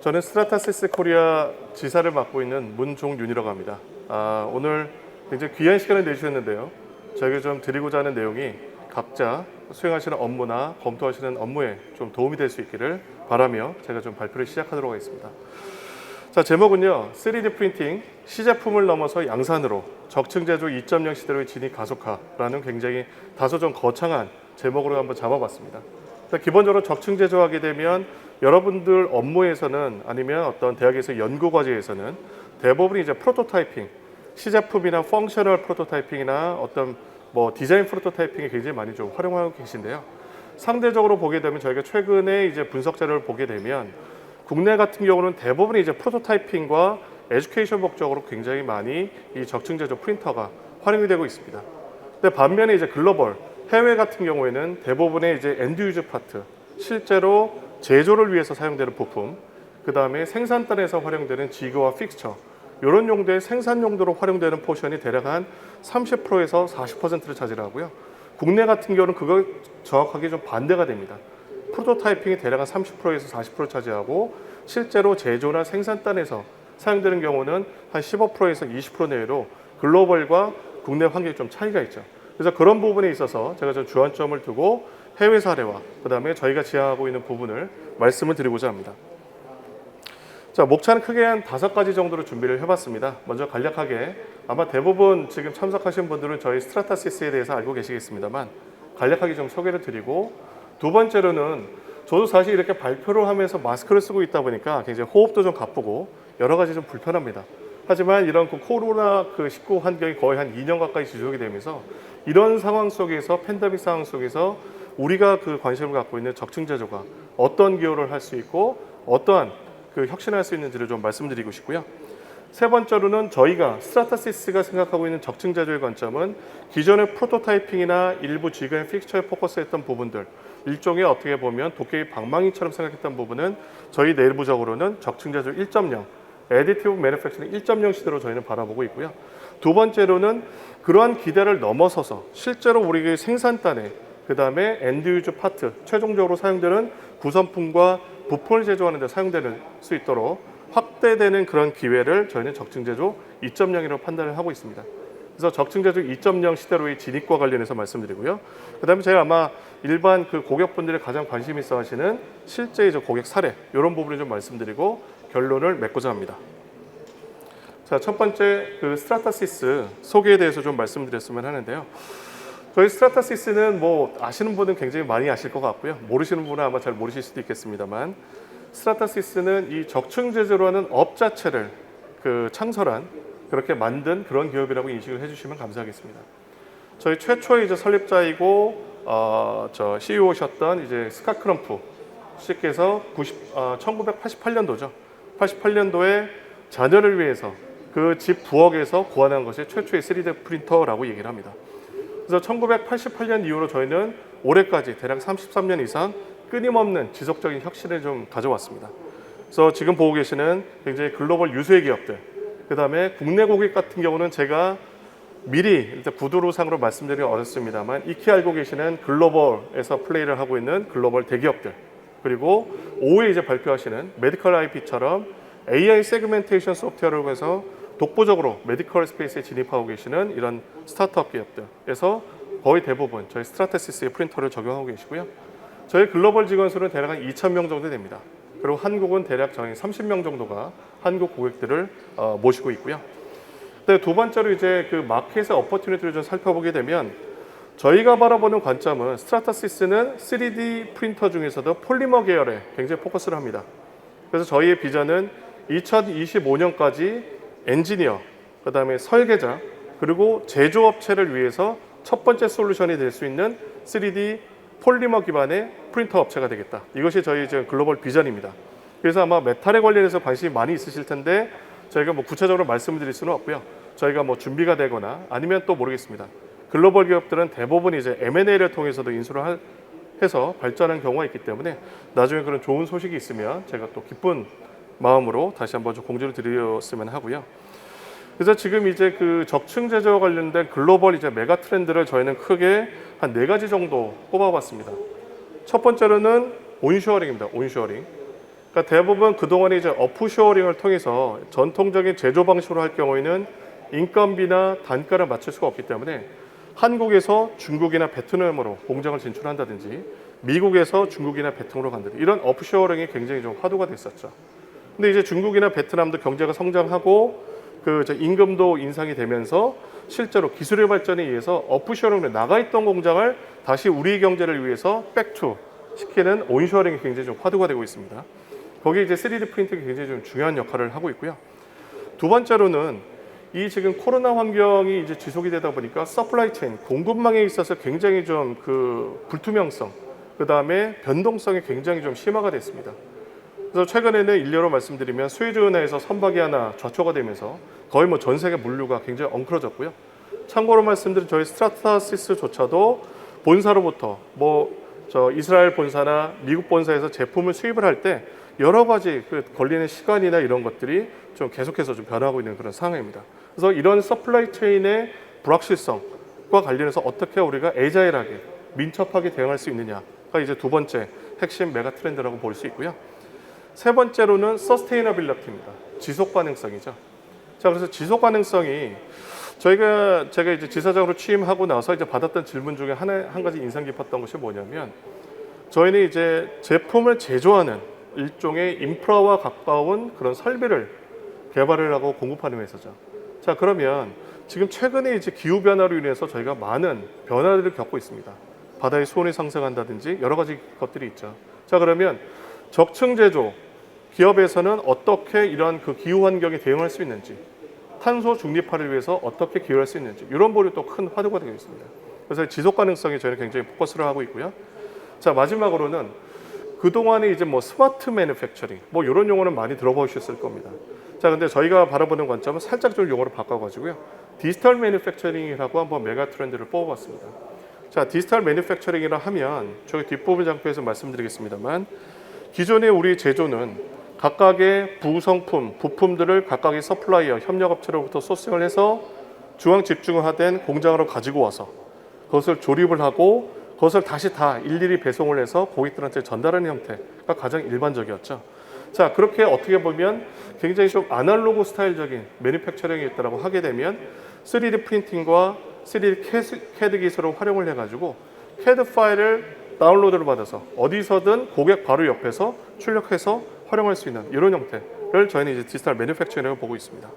저는 스트라타시스 코리아 지사를 맡고 있는 문종윤이라고 합니다. 오늘 굉장히 귀한 시간을 내주셨는데요. 저에게 좀 드리고자 하는 내용이 각자 수행하시는 업무나 검토하시는 업무에 좀 도움이 될 수 있기를 바라며 제가 좀 발표를 시작하도록 하겠습니다. 자, 제목은요. 3D 프린팅, 시제품을 넘어서 양산으로 적층 제조 2.0 시대로의 진입 가속화라는 굉장히 다소 좀 거창한 제목으로 한번 잡아봤습니다. 기본적으로 적층 제조하게 되면 여러분들 업무에서는 아니면 어떤 대학에서 연구 과제에서는 대부분 이제 프로토타이핑, 시제품이나 펑셔널 프로토타이핑이나 어떤 디자인 프로토타이핑이 굉장히 많이 좀 활용하고 계신데요. 상대적으로 보게 되면 저희가 최근에 이제 분석 자료를 보게 되면 국내 같은 경우는 대부분 이제 프로토타이핑과 에듀케이션 목적으로 굉장히 많이 이 적층 제조 프린터가 활용이 되고 있습니다. 근데 반면에 이제 글로벌 해외 같은 경우에는 대부분의 이제 엔드 유저 파트, 실제로 제조를 위해서 사용되는 부품, 그 다음에 생산단에서 활용되는 지그와 픽스처, 이런 용도의 생산 용도로 활용되는 포션이 대략 한 30%에서 40%를 차지하고요. 국내 같은 경우는 그거 정확하게 좀 반대가 됩니다. 프로토타이핑이 대략 한 30%에서 40% 차지하고 실제로 제조나 생산단에서 사용되는 경우는 한 15%에서 20% 내외로 글로벌과 국내 환경이 좀 차이가 있죠. 그래서 그런 부분에 있어서 제가 좀 주안점을 두고 해외 사례와 그 다음에 저희가 지향하고 있는 부분을 말씀을 드리고자 합니다. 자, 목차는 크게 한 5가지 정도로 준비를 해봤습니다. 먼저 간략하게 아마 대부분 지금 참석하신 분들은 저희 스트라타시스에 대해서 알고 계시겠습니다만 간략하게 좀 소개를 드리고, 두 번째로는 저도 사실 이렇게 발표를 하면서 마스크를 쓰고 있다 보니까 굉장히 호흡도 좀 가쁘고 여러 가지 좀 불편합니다. 하지만 이런 코로나 19 환경이 거의 한 2년 가까이 지속이 되면서 이런 상황 속에서 팬데믹 상황 속에서 우리가 관심을 갖고 있는 적층 제조가 어떤 기여를 할 수 있고 어떠한 혁신할 수 있는지를 좀 말씀드리고 싶고요. 세 번째로는 저희가 스트라타시스가 생각하고 있는 적층 제조의 관점은 기존의 프로토타이핑이나 일부 지그앤 픽스처에 포커스했던 부분들, 일종의 어떻게 보면 도깨비 방망이처럼 생각했던 부분은 저희 내부적으로는 적층 제조 1.0, 애디티브 매니팩처링 1.0 시대로 저희는 바라보고 있고요. 두 번째로는 그러한 기대를 넘어서서 실제로 우리 생산단에 그 다음에 엔드 유저 파트, 최종적으로 사용되는 구성품과 부품을 제조하는 데 사용될 수 있도록 확대되는 그런 기회를 저희는 적층 제조 2.0이라고 판단을 하고 있습니다. 그래서 적층 제조 2.0 시대로의 진입과 관련해서 말씀드리고요. 그 다음에 제가 아마 일반 고객분들이 가장 관심 있어 하시는 실제 이제 고객 사례, 이런 부분을 좀 말씀드리고 결론을 맺고자 합니다. 자, 첫 번째 스트라타시스 소개에 대해서 좀 말씀드렸으면 하는데요. 저희 스트라타시스는 아시는 분은 굉장히 많이 아실 것 같고요. 모르시는 분은 아마 잘 모르실 수도 있겠습니다만, 스트라타시스는 이 적층 제조로 하는 업 자체를 창설한, 그렇게 만든 그런 기업이라고 인식을 해주시면 감사하겠습니다. 저희 최초의 이제 설립자이고 CEO셨던 이제 스캇 크럼프 씨께서 1988년도죠. 88년도에 자녀를 위해서 그 집 부엌에서 구현한 것이 최초의 3D 프린터라고 얘기를 합니다. 그래서 1988년 이후로 저희는 올해까지 대략 33년 이상 끊임없는 지속적인 혁신을 좀 가져왔습니다. 그래서 지금 보고 계시는 굉장히 글로벌 유수의 기업들, 그 다음에 국내 고객 같은 경우는 제가 미리 일단 구두로상으로 말씀드리기 어렵습니다만 익히 알고 계시는 글로벌에서 플레이를 하고 있는 글로벌 대기업들, 그리고 오후에 이제 발표하시는 메디컬 IP처럼 AI 세그멘테이션 소프트웨어로 해서 독보적으로 메디컬 스페이스에 진입하고 계시는 이런 스타트업 기업들에서 거의 대부분 저희 스트라타시스의 프린터를 적용하고 계시고요. 저희 글로벌 직원 수는 대략 한 2,000명 정도 됩니다. 그리고 한국은 대략 저희 30명 정도가 한국 고객들을 모시고 있고요. 두 번째로 이제 마켓의 어퍼튜니티를 좀 살펴보게 되면 저희가 바라보는 관점은 스트라타시스는 3D 프린터 중에서도 폴리머 계열에 굉장히 포커스를 합니다. 그래서 저희의 비전은 2025년까지 엔지니어, 그 다음에 설계자, 그리고 제조업체를 위해서 첫 번째 솔루션이 될 수 있는 3D 폴리머 기반의 프린터 업체가 되겠다. 이것이 저희 지금 글로벌 비전입니다. 그래서 아마 메탈에 관련해서 관심이 많이 있으실 텐데 저희가 구체적으로 말씀을 드릴 수는 없고요. 저희가 준비가 되거나 아니면 또 모르겠습니다. 글로벌 기업들은 대부분 이제 M&A를 통해서도 인수를 해서 발전한 경우가 있기 때문에 나중에 그런 좋은 소식이 있으면 제가 또 기쁜 마음으로 다시 한번 좀 공지를 드렸으면 하고요. 그래서 지금 이제 적층 제조와 관련된 글로벌 이제 메가 트렌드를 저희는 크게 한 4가지 정도 꼽아봤습니다. 첫 번째로는 온쇼어링입니다. 온쇼어링. 그러니까 대부분 그동안에 이제 오프쇼어링을 통해서 전통적인 제조 방식으로 할 경우에는 인건비나 단가를 맞출 수가 없기 때문에 한국에서 중국이나 베트남으로 공장을 진출한다든지 미국에서 중국이나 베트남으로 간다든지 이런 오프쇼어링이 굉장히 좀 화두가 됐었죠. 근데 이제 중국이나 베트남도 경제가 성장하고 그 임금도 인상이 되면서 실제로 기술의 발전에 의해서 오프쇼어링으로 나가 있던 공장을 다시 우리 경제를 위해서 백투 시키는 온쇼어링이 굉장히 좀 화두가 되고 있습니다. 거기에 이제 3D 프린팅이 굉장히 좀 중요한 역할을 하고 있고요. 두 번째로는 이 지금 코로나 환경이 이제 지속이 되다 보니까 서플라이 체인, 공급망에 있어서 굉장히 좀 그 불투명성, 그 다음에 변동성이 굉장히 좀 심화가 됐습니다. 그래서 최근에는 일례로 말씀드리면 스웨즈 운하에서 선박이 하나 좌초가 되면서 거의 뭐 전 세계 물류가 굉장히 엉클어졌고요. 참고로 말씀드린 저희 스트라타시스조차도 본사로부터 이스라엘 본사나 미국 본사에서 제품을 수입을 할 때 여러 가지 그 걸리는 시간이나 이런 것들이 좀 계속해서 좀 변화하고 있는 그런 상황입니다. 그래서 이런 서플라이 체인의 불확실성과 관련해서 어떻게 우리가 애자일하게 민첩하게 대응할 수 있느냐가 이제 두 번째 핵심 메가 트렌드라고 볼 수 있고요. 세 번째로는 서스테이너빌리티입니다. 지속 가능성이죠. 자, 그래서 지속 가능성이 제가 이제 지사장으로 취임하고 나서 이제 받았던 질문 중에 한 가지 인상 깊었던 것이 뭐냐면 저희는 이제 제품을 제조하는 일종의 인프라와 가까운 그런 설비를 개발을 하고 공급하는 회사죠. 자, 그러면 지금 최근에 이제 기후 변화로 인해서 저희가 많은 변화들을 겪고 있습니다. 바다의 수온이 상승한다든지 여러 가지 것들이 있죠. 자, 그러면 적층 제조 기업에서는 어떻게 이런 그 기후 환경에 대응할 수 있는지, 탄소 중립화를 위해서 어떻게 기여할 수 있는지 이런 부분이 또 큰 화두가 되고 있습니다. 그래서 지속 가능성에 저희는 굉장히 포커스를 하고 있고요. 자, 마지막으로는 그동안에 이제 스마트 매니팩처링 이런 용어는 많이 들어보셨을 겁니다. 자, 근데 저희가 바라보는 관점은 살짝 좀 용어를 바꿔가지고요. 디지털 매니팩처링이라고 한번 메가 트렌드를 뽑아봤습니다. 자, 디지털 매니팩처링이라 하면 저희 뒷부분 장표에서 말씀드리겠습니다만 기존의 우리 제조는 각각의 부성품, 부품들을 각각의 서플라이어, 협력업체로부터 소싱을 해서 중앙 집중화된 공장으로 가지고 와서 그것을 조립을 하고 그것을 다시 다 일일이 배송을 해서 고객들한테 전달하는 형태가 가장 일반적이었죠. 자, 그렇게 어떻게 보면 굉장히 좀 아날로그 스타일적인 매니팩처링이었다고 하게 되면 3D 프린팅과 3D CAD 기술을 활용을 해가지고 CAD 파일을 다운로드를 받아서 어디서든 고객 바로 옆에서 출력해서 활용할 수 있는 이런 형태를 저희는 이제 디지털 매니팩처링을 보고 있습니다.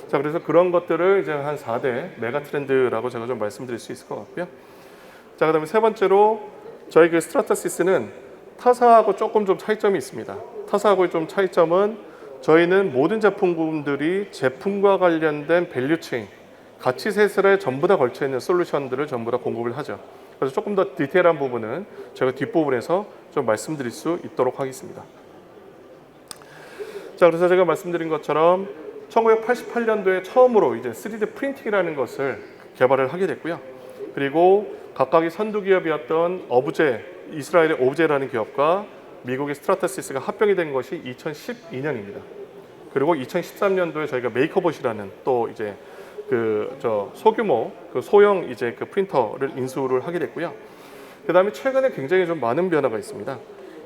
자, 그래서 그런 것들을 이제 한 4대 메가 트렌드라고 제가 좀 말씀드릴 수 있을 것 같고요. 자, 그다음에 세 번째로 저희 그 스트라타시스는 타사하고 조금 좀 차이점이 있습니다. 타사하고의 좀 차이점은 저희는 모든 제품군들이 제품과 관련된 밸류체인, 가치 세설에 전부 다 걸쳐 있는 솔루션들을 전부 다 공급을 하죠. 그래서 조금 더 디테일한 부분은 제가 뒷부분에서 좀 말씀드릴 수 있도록 하겠습니다. 자, 그래서 제가 말씀드린 것처럼 1988년도에 처음으로 이제 3D 프린팅이라는 것을 개발을 하게 됐고요. 그리고 각각의 선두 기업이었던 이스라엘의 오브제라는 기업과 미국의 스트라타시스가 합병이 된 것이 2012년입니다. 그리고 2013년도에 저희가 메이커봇이라는 또 이제 소규모 소형 이제 그 프린터를 인수를 하게 됐고요. 그다음에 최근에 굉장히 좀 많은 변화가 있습니다.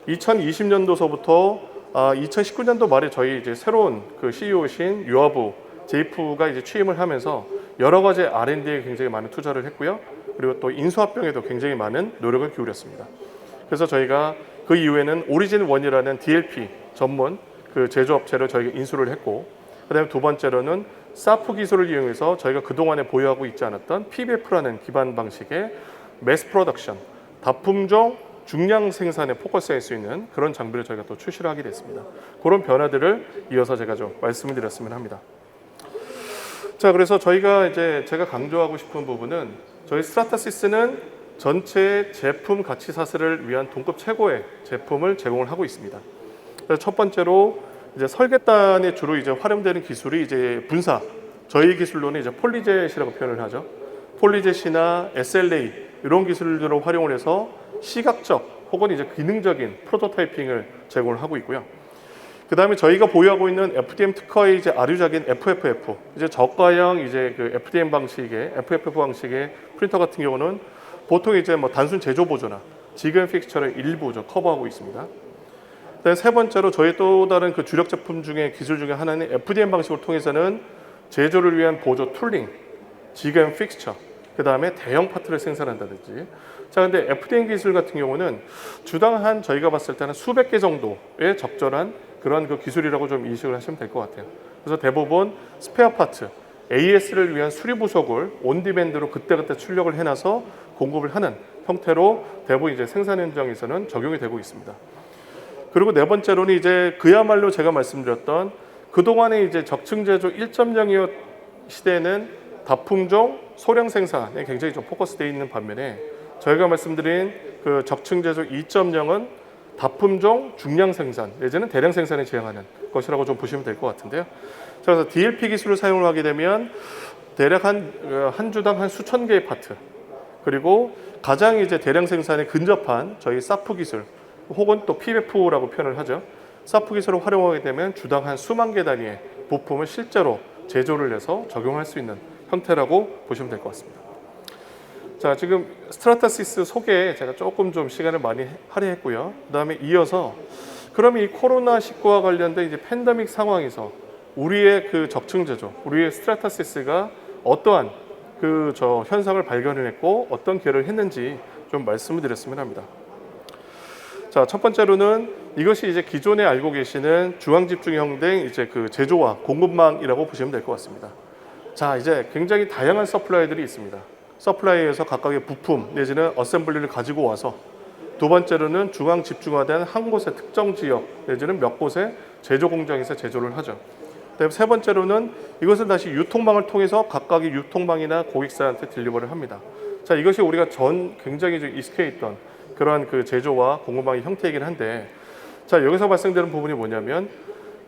2020년도서부터 2019년도 말에 저희 이제 새로운 그 CEO신 유아부 제이프가 이제 취임을 하면서 여러 가지 R&D에 굉장히 많은 투자를 했고요. 그리고 또 인수합병에도 굉장히 많은 노력을 기울였습니다. 그래서 저희가 그 이후에는 오리진1이라는 DLP 전문 그 제조업체를 저희가 인수를 했고, 그다음에 두 번째로는 사프 기술을 이용해서 저희가 그동안에 보유하고 있지 않았던 PBF라는 기반 방식의 매스 프로덕션, 다품종 중량 생산에 포커스할 수 있는 그런 장비를 저희가 또 출시를 하게 됐습니다. 그런 변화들을 이어서 제가 좀 말씀을 드렸으면 합니다. 자, 그래서 제가 강조하고 싶은 부분은 저희 스트라타시스는 전체 제품 가치 사슬을 위한 동급 최고의 제품을 제공을 하고 있습니다. 그래서 첫 번째로 이제 설계단에 주로 이제 활용되는 기술이 이제 분사, 저희 기술로는 이제 폴리젯이라고 표현을 하죠. 폴리젯이나 SLA 이런 기술들을 활용을 해서 시각적 혹은 이제 기능적인 프로토타이핑을 제공을 하고 있고요. 그 다음에 저희가 보유하고 있는 FDM 특허의 이제 아류작인 FFF, 이제 저가형 이제 그 FDM 방식의 FFF 방식의 프린터 같은 경우는 보통 이제 단순 제조 보조나 지금 픽처를 일부 커버하고 있습니다. 그다음에 세 번째로 저희 또 다른 그 주력 제품 중에 기술 중에 하나는 FDM 방식을 통해서는 제조를 위한 보조 툴링, 지금 픽스처, 그 다음에 대형 파트를 생산한다든지. 자, 근데 FDM 기술 같은 경우는 주당 한 저희가 봤을 때는 수백 개 정도에 적절한 그런 그 기술이라고 좀 인식을 하시면 될 것 같아요. 그래서 대부분 스페어 파트, AS를 위한 수리 부속을 온디맨드로 그때그때 출력을 해놔서 공급을 하는 형태로 대부분 이제 생산 현장에서는 적용이 되고 있습니다. 그리고 네 번째로는 이제 그야말로 제가 말씀드렸던 그동안에 이제 적층 제조 1.0 시대에는 다품종 소량 생산에 굉장히 좀 포커스되어 있는 반면에 저희가 말씀드린 그 적층 제조 2.0은 다품종 중량 생산 내지는 대량 생산에 지향하는 것이라고 좀 보시면 될 것 같은데요. 그래서 DLP 기술을 사용을 하게 되면 대략 한 주당 한 수천 개의 파트, 그리고 가장 이제 대량 생산에 근접한 저희 사프 기술 혹은 또 PF라고 표현을 하죠. 사프 기술을 활용하게 되면 주당 한 수만 개 단위의 부품을 실제로 제조를 해서 적용할 수 있는 형태라고 보시면 될 것 같습니다. 자, 지금 스트라타시스 소개에 제가 조금 좀 시간을 많이 할애했고요. 그다음에 이어서 그러면 이 코로나19와 관련된 이제 팬데믹 상황에서 우리의 그 적층 제조, 우리의 스트라타시스가 어떠한 그 현상을 발견해냈고 어떤 기여를 했는지 좀 말씀을 드렸으면 합니다. 자, 첫 번째로는 이것이 이제 기존에 알고 계시는 중앙 집중형된 이제 그 제조와 공급망이라고 보시면 될 것 같습니다. 자, 이제 굉장히 다양한 서플라이들이 있습니다. 서플라이에서 각각의 부품 내지는 어셈블리를 가지고 와서, 두 번째로는 중앙 집중화된 한 곳의 특정 지역 내지는 몇 곳의 제조 공장에서 제조를 하죠. 그다음에 세 번째로는 이것은 다시 유통망을 통해서 각각의 유통망이나 고객사한테 딜리버를 합니다. 자, 이것이 우리가 굉장히 좀 익숙해 있던 그러한 그 제조와 공급망의 형태이긴 한데, 자, 여기서 발생되는 부분이 뭐냐면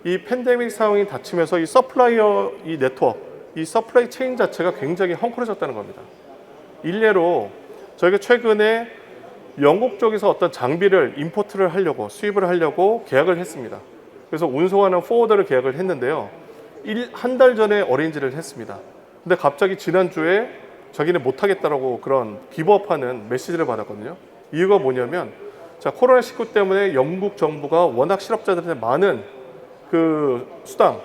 이 팬데믹 상황이 닥치면서 이 서플라이어 이 네트워크, 이 서플라이 체인 자체가 굉장히 헝클어졌다는 겁니다. 일례로 저희가 최근에 영국 쪽에서 어떤 장비를 임포트를 하려고 수입을 하려고 계약을 했습니다. 그래서 운송하는 포워더를 계약을 했는데요. 한 달 전에 어레인지를 했습니다. 근데 갑자기 지난주에 자기는 못하겠다라고 그런 기브업하는 메시지를 받았거든요. 이유가 뭐냐면, 자, 코로나19 때문에 영국 정부가 워낙 실업자들한테 많은 그 수당,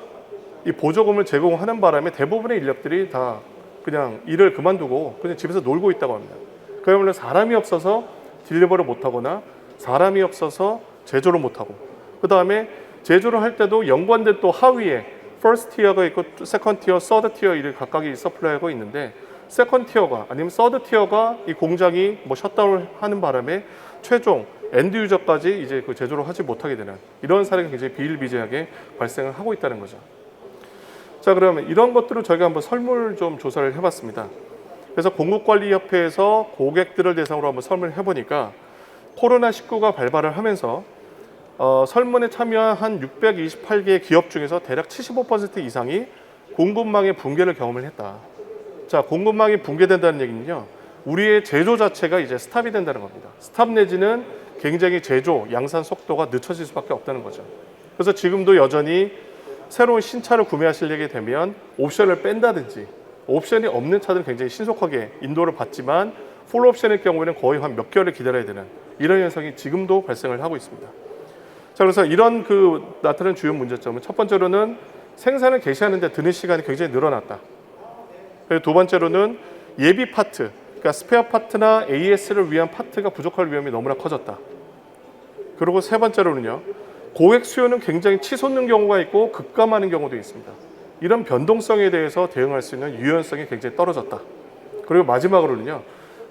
이 보조금을 제공하는 바람에 대부분의 인력들이 다 그냥 일을 그만두고 그냥 집에서 놀고 있다고 합니다. 그야말로 사람이 없어서 딜리버를 못하거나 사람이 없어서 제조를 못하고, 그 다음에 제조를 할 때도 연관된 또 하위에 퍼스트 티어가 있고 세컨드 티어, 서드 티어 이를 각각이 서플라이어가 있는데, 세컨드 티어가 아니면 서드 티어가 이 공장이 뭐 셧다운을 하는 바람에 최종 엔드 유저까지 이제 그 제조를 하지 못하게 되는 이런 사례가 굉장히 비일비재하게 발생을 하고 있다는 거죠. 자, 그러면 이런 것들을 저희가 한번 설문 좀 조사를 해봤습니다. 그래서 공급관리협회에서 고객들을 대상으로 한번 설문을 해보니까 코로나19가 발발을 하면서 설문에 참여한 한 628개의 기업 중에서 대략 75% 이상이 공급망의 붕괴를 경험을 했다. 자, 공급망이 붕괴된다는 얘기는요, 우리의 제조 자체가 이제 스탑이 된다는 겁니다. 스탑 내지는 굉장히 제조, 양산 속도가 늦춰질 수밖에 없다는 거죠. 그래서 지금도 여전히 새로운 신차를 구매하시려게 되면 옵션을 뺀다든지, 옵션이 없는 차들은 굉장히 신속하게 인도를 받지만 풀 옵션일 경우에는 거의 한 몇 개월을 기다려야 되는 이런 현상이 지금도 발생을 하고 있습니다. 자, 그래서 이런 나타나는 주요 문제점은, 첫 번째로는 생산을 개시하는 데 드는 시간이 굉장히 늘어났다. 그리고 두 번째로는 예비 파트, 그러니까 스페어 파트나 AS를 위한 파트가 부족할 위험이 너무나 커졌다. 그리고 세 번째로는요, 고객 수요는 굉장히 치솟는 경우가 있고 급감하는 경우도 있습니다. 이런 변동성에 대해서 대응할 수 있는 유연성이 굉장히 떨어졌다. 그리고 마지막으로는요,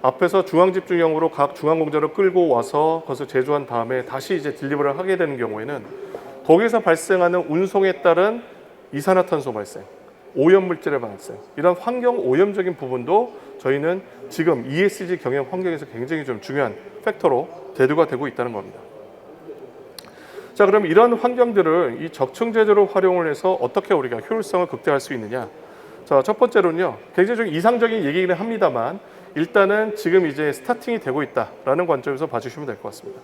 앞에서 중앙집중형으로 각 중앙공장을 끌고 와서 거기서 제조한 다음에 다시 이제 딜리버를 하게 되는 경우에는 거기서 발생하는 운송에 따른 이산화탄소 발생, 오염물질의 발생, 이런 환경 오염적인 부분도 저희는 지금 ESG 경영 환경에서 굉장히 좀 중요한 팩터로 대두가 되고 있다는 겁니다. 자, 그럼 이런 환경들을 이 적층 제조를 활용을 해서 어떻게 우리가 효율성을 극대화할 수 있느냐? 자, 첫 번째로는요, 굉장히 좀 이상적인 얘기는 합니다만 일단은 지금 이제 스타팅이 되고 있다라는 관점에서 봐주시면 될 것 같습니다.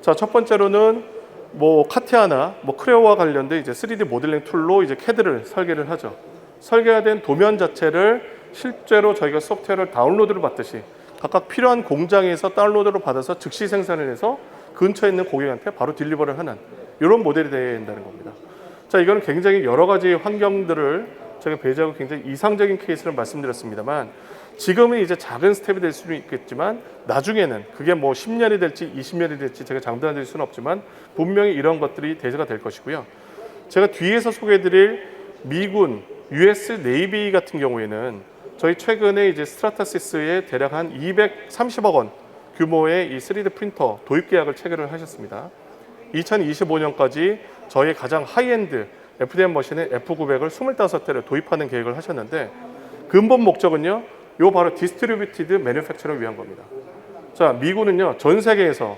자, 첫 번째로는 뭐 카티아나 뭐 크레오와 관련된 이제 3D 모델링 툴로 이제 CAD를 설계를 하죠. 설계된 도면 자체를 실제로 저희가 소프트웨어를 다운로드를 받듯이 각각 필요한 공장에서 다운로드를 받아서 즉시 생산을 해서 근처에 있는 고객한테 바로 딜리버를 하는 이런 모델이 된다는 겁니다. 자, 이거는 굉장히 여러 가지 환경들을 제가 배제하고 굉장히 이상적인 케이스를 말씀드렸습니다만, 지금은 이제 작은 스텝이 될 수는 있겠지만 나중에는 그게 뭐 10년이 될지 20년이 될지 제가 장담드릴 수는 없지만 분명히 이런 것들이 대세가 될 것이고요. 제가 뒤에서 소개해드릴 미군 US 네이비 같은 경우에는 저희 최근에 이제 스트라타시스에 대략 한 230억 원 규모의 이 3D 프린터 도입 계약을 체결을 하셨습니다. 2025년까지 저희 가장 하이엔드 FDM 머신의 F900을 25대를 도입하는 계획을 하셨는데, 근본 목적은요, 요 바로 디스트리뷰티드 매뉴팩처를 위한 겁니다. 자, 미군은요, 전 세계에서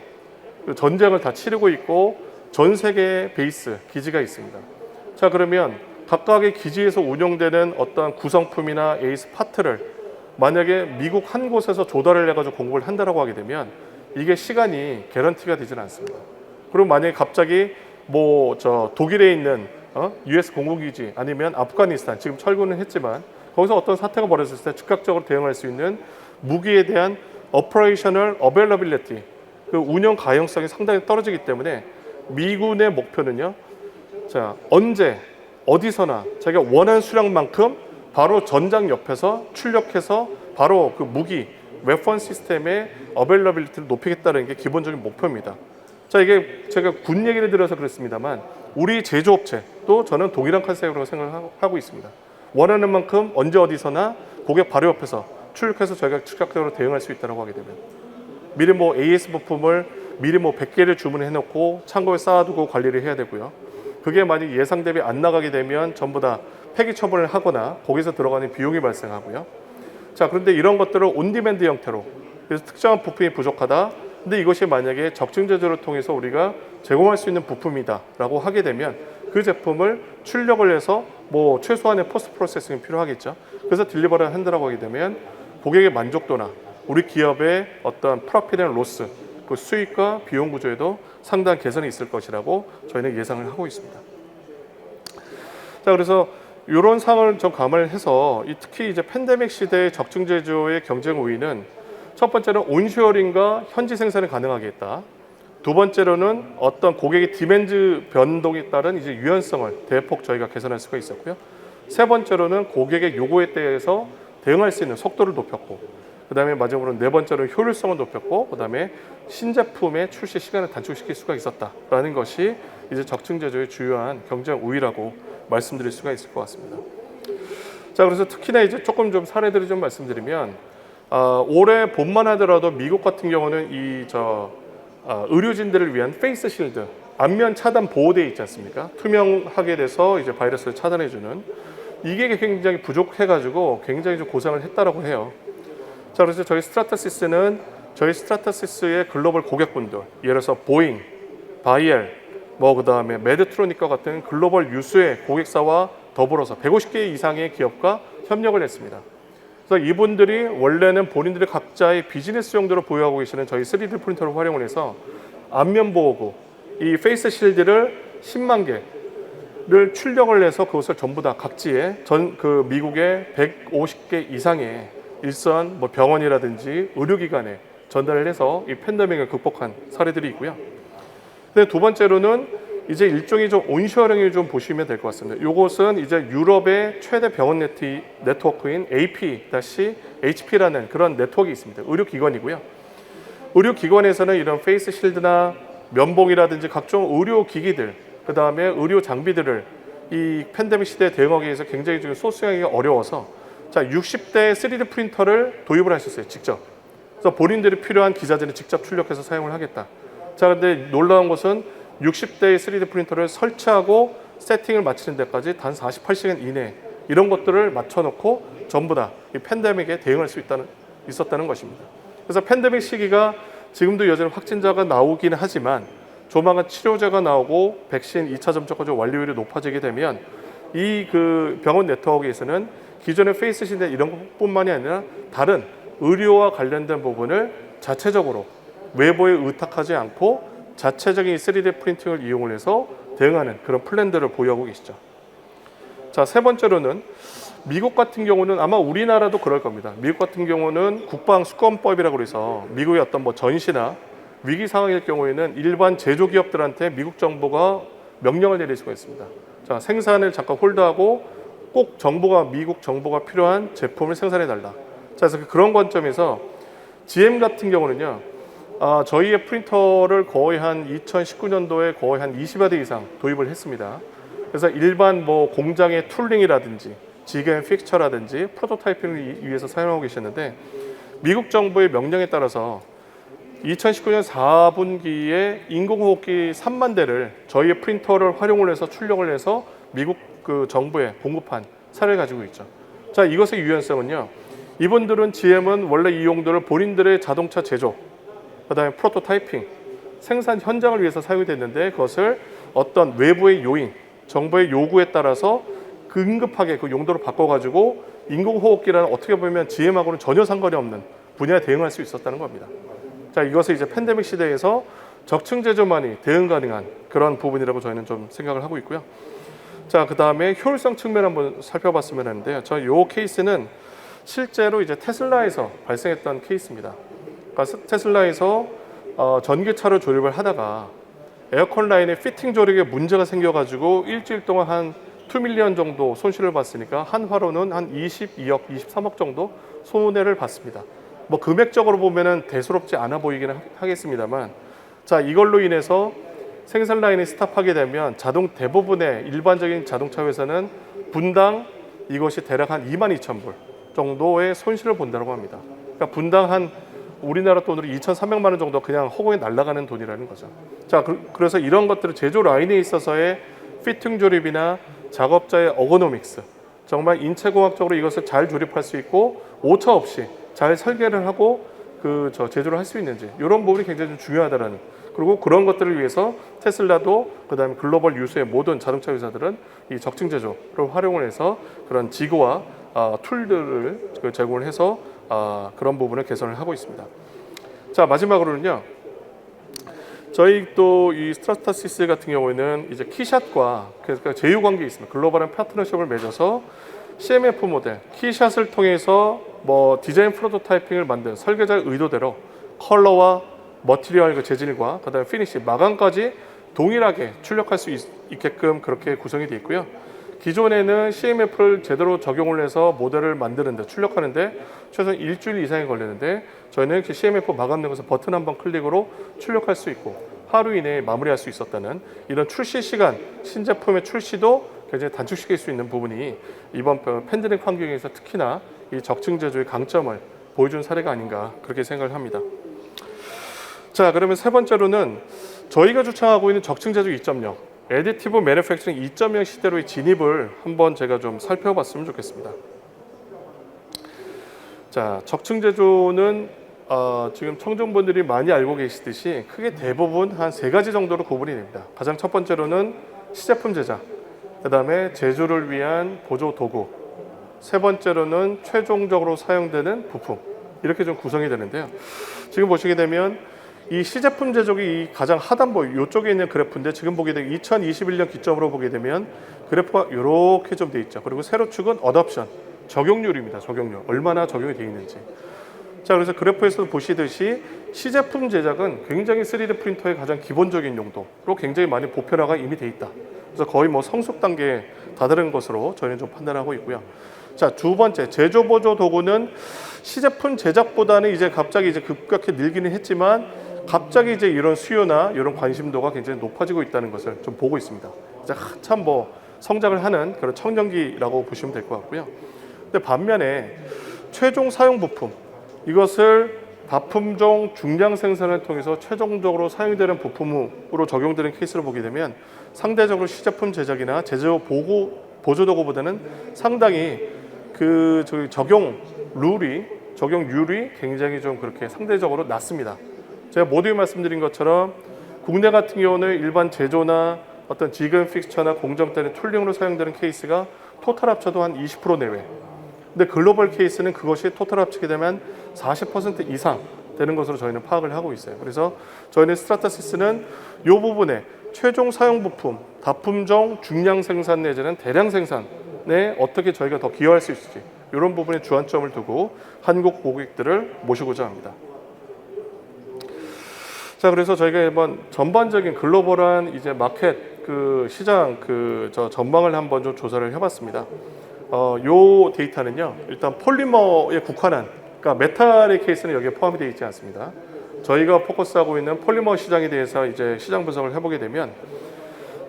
전쟁을 다 치르고 있고 전 세계에 베이스 기지가 있습니다. 자, 그러면 각각의 기지에서 운영되는 어떤 구성품이나 에이스 파트를 만약에 미국 한 곳에서 조달을 해가지고 공급을 한다라고 하게 되면 이게 시간이 개런티가 되지는 않습니다. 그럼 만약에 갑자기 뭐 독일에 있는 US 공군기지 아니면 아프가니스탄, 지금 철군은 했지만 거기서 어떤 사태가 벌어졌을 때 즉각적으로 대응할 수 있는 무기에 대한 Operational Availability, 그 운영 가용성이 상당히 떨어지기 때문에 미군의 목표는요, 자, 언제 어디서나 자기가 원하는 수량만큼 바로 전장 옆에서 출력해서 바로 그 무기 웨폰 시스템의 어베일러빌리티를 높이겠다는 게 기본적인 목표입니다. 자, 이게 제가 군 얘기를 들어서 그렇습니다만 우리 제조업체 또 저는 동일한 컨셉으로 생각하고 있습니다. 원하는 만큼 언제 어디서나 고객 바로 옆에서 출력해서 저희가 즉각적으로 대응할 수 있다고 하게 되면, 미리 뭐 AS 부품을 미리 뭐 100개를 주문해 놓고 창고에 쌓아두고 관리를 해야 되고요. 그게 만약 예상 대비 안 나가게 되면 전부 다 폐기 처분을 하거나 거기서 들어가는 비용이 발생하고요. 자, 그런데 이런 것들을 온디맨드 형태로, 그래서 특정한 부품이 부족하다, 근데 이것이 만약에 적증 제조를 통해서 우리가 제공할 수 있는 부품이다라고 하게 되면 그 제품을 출력을 해서 뭐 최소한의 포스트 프로세싱이 필요하겠죠. 그래서 딜리버를 한다라고 하게 되면 고객의 만족도나 우리 기업의 어떤 프로핏 앤 로스, 그 수익과 비용 구조에도 상당한 개선이 있을 것이라고 저희는 예상을 하고 있습니다. 자, 그래서 이런 상황을 좀 감안을 해서 특히 이제 팬데믹 시대의 적증 제조의 경쟁 우위는 첫 번째는 온쇼어링과 현지 생산이 가능하게 했다. 두 번째로는 어떤 고객의 디맨드 변동에 따른 이제 유연성을 대폭 저희가 개선할 수가 있었고요. 세 번째로는 고객의 요구에 대해서 대응할 수 있는 속도를 높였고, 그 다음에 마지막으로 네 번째로는 효율성을 높였고, 그 다음에 신제품의 출시 시간을 단축시킬 수가 있었다라는 것이 이제 적증 제조의 주요한 경쟁 우위라고 말씀드릴 수가 있을 것 같습니다. 자, 그래서 특히나 이제 조금 좀 사례들을 좀 말씀드리면, 올해 봄만 하더라도 미국 같은 경우는 의료진들을 위한 페이스 실드, 안면 차단 보호대 있지 않습니까? 투명하게 돼서 이제 바이러스를 차단해주는, 이게 굉장히 부족해가지고 굉장히 좀 고생을 했다라고 해요. 자, 그래서 저희 스트라타시스의 글로벌 고객분들, 예를 들어서 보잉, 바이엘, 그 다음에 메드트로닉과 같은 글로벌 유수의 고객사와 더불어서 150개 이상의 기업과 협력을 했습니다. 그래서 이분들이 원래는 본인들의 각자의 비즈니스 용도로 보유하고 계시는 저희 3D 프린터를 활용을 해서 안면 보호구, 이 페이스 실드를 10만 개를 출력을 해서 그것을 전부 다 각지에 그 미국의 150개 이상의 일선 병원이라든지 의료기관에 전달을 해서 이 팬데믹을 극복한 사례들이 있고요. 근데 두 번째로는 이제 일종의 좀 온쇼어링을 좀 보시면 될 것 같습니다. 이것은 이제 유럽의 최대 병원 네트워크인 AP-HP라는 그런 네트워크가 있습니다. 의료기관이고요. 의료기관에서는 이런 페이스 실드나 면봉이라든지 각종 의료기기들, 그 다음에 의료 장비들을 이 팬데믹 시대에 대응하기 위해서 굉장히 좀 소스하기가 어려워서 60대 3D 프린터를 도입을 하셨어요, 직접. 그래서 본인들이 필요한 기자재를 직접 출력해서 사용을 하겠다. 자, 근데 놀라운 것은 60대의 3D 프린터를 설치하고 세팅을 마치는 데까지 단 48시간 이내, 이런 것들을 맞춰놓고 전부 다 이 팬데믹에 대응할 수 있었다는 것입니다. 그래서 팬데믹 시기가 지금도 여전히 확진자가 나오긴 하지만 조만간 치료제가 나오고 백신 2차 접종까지 완료율이 높아지게 되면 이 그 병원 네트워크에서는 기존의 페이스 실드 이런 것뿐만이 아니라 다른 의료와 관련된 부분을 자체적으로 외부에 의탁하지 않고 자체적인 3D 프린팅을 이용을 해서 대응하는 그런 플랜들을 보유하고 계시죠. 자, 세 번째로는 미국 같은 경우는 아마 우리나라도 그럴 겁니다. 미국 같은 경우는 국방 수권법이라고 해서 미국의 어떤 전시나 위기 상황일 경우에는 일반 제조기업들한테 미국 정부가 명령을 내릴 수가 있습니다. 자, 생산을 잠깐 홀드하고 꼭 미국 정보가 필요한 제품을 생산해 달라. 자, 그래서 그런 관점에서 GM 같은 경우는요, 저희의 프린터를 거의 한 2019년도에 거의 한 20여 대 이상 도입을 했습니다. 그래서 일반 뭐 공장의 툴링이라든지 GM 픽처라든지 프로토타이핑을 위해서 사용하고 계셨는데, 미국 정부의 명령에 따라서 2019년 4분기에 인공호흡기 3만 대를 저희의 프린터를 활용을 해서 출력을 해서 미국 그 정부에 공급한 사례를 가지고 있죠. 자, 이것의 유연성은요, 이분들은 GM은 원래 이 용도를 본인들의 자동차 제조, 그다음에 프로토타이핑, 생산 현장을 위해서 사용이 됐는데, 그것을 어떤 외부의 요인, 정부의 요구에 따라서 긴급하게 그 용도를 바꿔가지고 인공호흡기라는 어떻게 보면 GM하고는 전혀 상관이 없는 분야에 대응할 수 있었다는 겁니다. 자, 이것을 이제 팬데믹 시대에서 적층 제조만이 대응 가능한 그런 부분이라고 저희는 좀 생각을 하고 있고요. 자, 그 다음에 효율성 측면 한번 살펴봤으면 하는데요. 저 요 케이스는 실제로 이제 테슬라에서 발생했던 케이스입니다. 그러니까 테슬라에서 전기차를 조립을 하다가 에어컨 라인에 피팅 조립에 문제가 생겨가지고 일주일 동안 한 2밀리언 정도 손실을 봤으니까 한 화로는 한 22억, 23억 정도 손해를 봤습니다. 뭐 금액적으로 보면은 대수롭지 않아 보이기는 하겠습니다만, 자, 이걸로 인해서 생산 라인이 스탑하게 되면 대부분의 일반적인 자동차 회사는 분당 이것이 대략 한 22,000불 정도의 손실을 본다고 합니다. 그러니까 분당 한 우리나라 돈으로 2,300만 원 정도 그냥 허공에 날아가는 돈이라는 거죠. 자, 그래서 이런 것들을 제조 라인에 있어서의 피팅 조립이나 작업자의 어거노믹스, 정말 인체공학적으로 이것을 잘 조립할 수 있고 오차 없이 잘 설계를 하고 제조를 할 수 있는지, 이런 부분이 굉장히 좀 중요하다라는. 그리고 그런 것들을 위해서 테슬라도 그다음에 글로벌 유수의 모든 자동차 회사들은 이 적층 제조를 활용을 해서 그런 지구와 툴들을 제공을 해서 그런 부분을 개선을 하고 있습니다. 자, 마지막으로는요, 저희 또 이 스트라타시스 같은 경우에는 이제 키샷과 그러니까 제휴 관계에 있습니다. 글로벌한 파트너십을 맺어서 CMF 모델 키샷을 통해서 뭐 디자인 프로토타이핑을 만든 설계자의 의도대로 컬러와 머티리얼 그 재질과 그다음에 피니시 마감까지 동일하게 출력할 수 있게끔 그렇게 구성이 되어 있고요. 기존에는 CMF를 제대로 적용을 해서 모델을 만드는데 출력하는데 최소 일주일 이상이 걸리는데, 저희는 CMF 마감된 것을 버튼 한 번 클릭으로 출력할 수 있고 하루 이내에 마무리할 수 있었다는, 이런 출시 시간, 신제품의 출시도 굉장히 단축시킬 수 있는 부분이 이번 팬데믹 환경에서 특히나 이 적층 제조의 강점을 보여준 사례가 아닌가 그렇게 생각을 합니다. 자, 그러면 세 번째로는 저희가 주창하고 있는 적층 제조 2.0, 애디티브 매니팩처링 2.0 시대로의 진입을 한번 제가 좀 살펴봤으면 좋겠습니다. 자, 적층 제조는 지금 청중분들이 많이 알고 계시듯이 크게 대부분 한 세 가지 정도로 구분이 됩니다. 가장 첫 번째로는 시제품 제작, 그 다음에 제조를 위한 보조 도구, 세 번째로는 최종적으로 사용되는 부품, 이렇게 좀 구성이 되는데요. 지금 보시게 되면 이 시제품 제조기 이 가장 하단부 이쪽에 있는 그래프인데, 지금 보게 되면 2021년 기점으로 보게 되면 그래프가 이렇게 좀 돼 있죠. 그리고 세로 축은 어답션, 적용률입니다. 적용률, 얼마나 적용이 되어 있는지. 자, 그래서 그래프에서 보시듯이 시제품 제작은 굉장히 3D 프린터의 가장 기본적인 용도로 굉장히 많이 보편화가 이미 돼 있다. 그래서 거의 뭐 성숙 단계에 다다른 것으로 저희는 좀 판단하고 있고요. 자, 두 번째, 제조 보조 도구는 시제품 제작보다는 이제 갑자기 이제 급격히 늘기는 했지만 갑자기 이제 이런 수요나 이런 관심도가 굉장히 높아지고 있다는 것을 좀 보고 있습니다. 이제 한참 뭐 성장을 하는 그런 청년기라고 보시면 될 것 같고요. 근데 반면에 최종 사용 부품, 이것을 다품종 중량 생산을 통해서 최종적으로 사용되는 부품으로 적용되는 케이스를 보게 되면 상대적으로 시제품 제작이나 제조 보조 도구보다는 상당히 적용률이 굉장히 좀 그렇게 상대적으로 낮습니다. 제가 모두에 말씀드린 것처럼 국내 같은 경우는 일반 제조나 어떤 지금 픽스처나 공정 때는 툴링으로 사용되는 케이스가 토탈 합쳐도 한 20% 내외. 근데 글로벌 케이스는 그것이 토탈 합치게 되면 40% 이상 되는 것으로 저희는 파악을 하고 있어요. 그래서 저희는 스트라타시스는 이 부분에 최종 사용 부품, 다품종 중량 생산 내지는 대량 생산에 어떻게 저희가 더 기여할 수 있을지, 이런 부분에 주안점을 두고 한국 고객들을 모시고자 합니다. 자, 그래서 저희가 이번 전반적인 글로벌한 이제 마켓 그 시장 전망을 한번 좀 조사를 해봤습니다. 요 데이터는요, 일단 폴리머에 국한한, 그러니까 메탈의 케이스는 여기에 포함이 되어 있지 않습니다. 저희가 포커스하고 있는 폴리머 시장에 대해서 이제 시장 분석을 해보게 되면,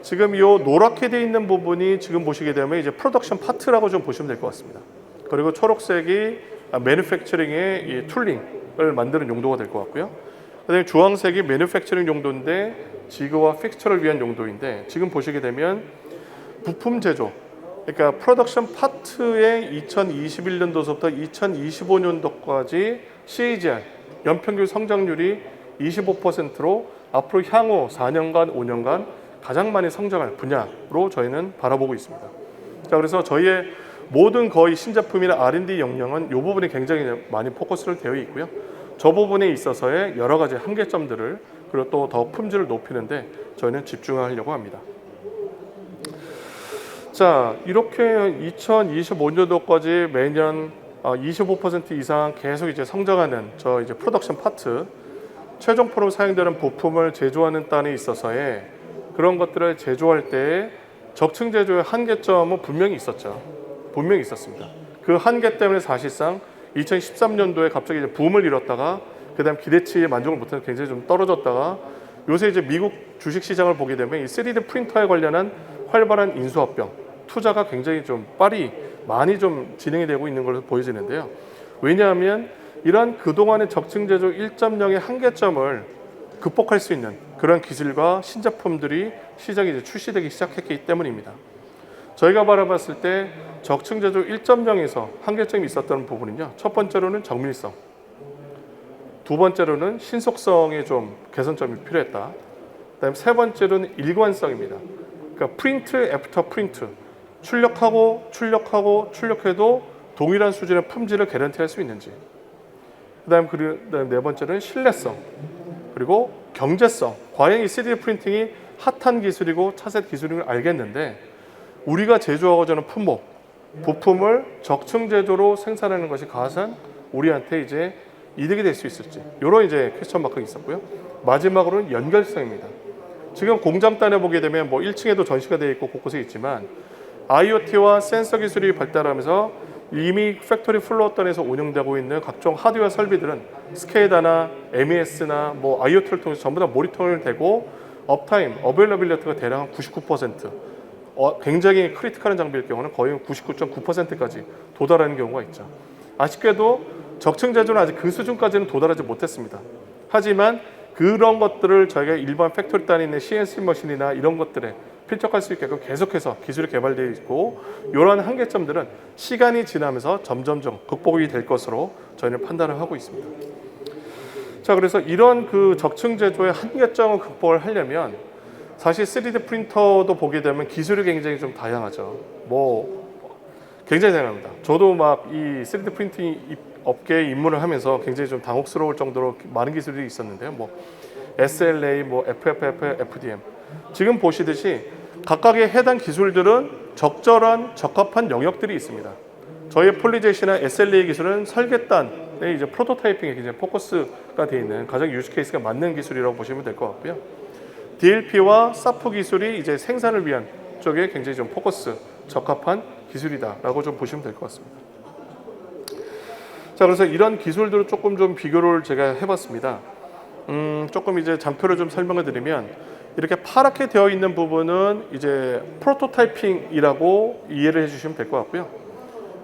지금 이 노랗게 되어 있는 부분이 지금 보시게 되면 이제 프로덕션 파트라고 좀 보시면 될 것 같습니다. 그리고 초록색이 매니팩처링의 이 툴링을 만드는 용도가 될 것 같고요. 그다음에 주황색이 매니팩처링 용도인데 지그와 픽스처를 위한 용도인데, 지금 보시게 되면 부품 제조, 그러니까 프로덕션 파트의 2021년도서부터 2025년도까지 CAGR 연평균 성장률이 25%로 앞으로 향후 4년간, 5년간 가장 많이 성장할 분야로 저희는 바라보고 있습니다. 자, 그래서 저희의 모든 거의 신제품이나 R&D 역량은 이 부분에 굉장히 많이 포커스를 되어 있고요. 저 부분에 있어서의 여러 가지 한계점들을, 그리고 또 더 품질을 높이는데 저희는 집중하려고 합니다. 자, 이렇게 2025년도까지 매년 25% 이상 계속 이제 성장하는 저 이제 프로덕션 파트, 최종포로 사용되는 부품을 제조하는 단에 있어서의 그런 것들을 제조할 때 적층 제조의 한계점은 분명히 있었죠. 분명히 있었습니다. 그 한계 때문에 사실상 2013년도에 갑자기 이제 붐을 이뤘다가, 그다음 기대치에 만족을 못해서 굉장히 좀 떨어졌다가, 요새 이제 미국 주식 시장을 보게 되면 이 3D 프린터에 관련한 활발한 인수합병 투자가 굉장히 좀 많이 좀 진행이 되고 있는 걸로 보여지는데요. 왜냐하면 이러한 그동안의 적층 제조 1.0의 한계점을 극복할 수 있는 그런 기술과 신제품들이 시장에 이제 출시되기 시작했기 때문입니다. 저희가 바라봤을 때 적층 제조 1.0에서 한계점이 있었던 부분은요, 첫 번째로는 정밀성, 두 번째로는 신속성에 좀 개선점이 필요했다. 그다음 세 번째로는 일관성입니다. 그러니까 프린트 애프터 프린트, 출력해도 동일한 수준의 품질을 개런티할 수 있는지. 그다음 네 번째는 신뢰성, 그리고 경제성. 과연 이 3D 프린팅이 핫한 기술이고 차세대 기술인 걸 알겠는데, 우리가 제조하고자 하는 품목, 부품을 적층 제조로 생산하는 것이 과연 우리한테 이제 이득이 될 수 있을지, 이런 이제 퀘스천 마크가 있었고요. 마지막으로는 연결성입니다. 지금 공장단에 보게 되면 뭐 1층에도 전시가 되어 있고 곳곳에 있지만, IoT와 센서 기술이 발달하면서 이미 팩토리 플로어단에서 운영되고 있는 각종 하드웨어 설비들은 스케이다나 MES나 뭐 IoT를 통해서 전부 다 모니터링 되고, 업타임, 어베일러빌리티가 대략 한 99%, 굉장히 크리티컬한 장비일 경우는 거의 99.9%까지 도달하는 경우가 있죠. 아쉽게도 적층 제조는 아직 그 수준까지는 도달하지 못했습니다. 하지만 그런 것들을 저희가 일반 팩토리 단에 있는 CNC 머신이나 이런 것들에 필적할 수 있게끔 계속해서 기술이 개발되어 있고, 이러한 한계점들은 시간이 지나면서 점점점 극복이 될 것으로 저희는 판단을 하고 있습니다. 자, 그래서 이런 그 적층 제조의 한계점을 극복을 하려면 사실 3D 프린터도 보게 되면 기술이 굉장히 좀 다양하죠. 굉장히 다양합니다. 저도 막 이 3D 프린팅 업계에 입문을 하면서 굉장히 좀 당혹스러울 정도로 많은 기술이 있었는데요. SLA, FFF, FDM. 지금 보시듯이 각각의 해당 기술들은 적합한 영역들이 있습니다. 저희 폴리젯이나 SLA 기술은 설계단의 이제 프로토타이핑에 굉장히 포커스가 되어 있는 가장 유즈 케이스가 맞는 기술이라고 보시면 될 것 같고요. DLP와 SAF 기술이 이제 생산을 위한 쪽에 굉장히 좀 적합한 기술이다라고 좀 보시면 될 것 같습니다. 자, 그래서 이런 기술들을 조금 좀 비교를 제가 해봤습니다. 조금 이제 장표를 좀 설명을 드리면, 이렇게 파랗게 되어 있는 부분은 이제 프로토타이핑이라고 이해를 해주시면 될 것 같고요.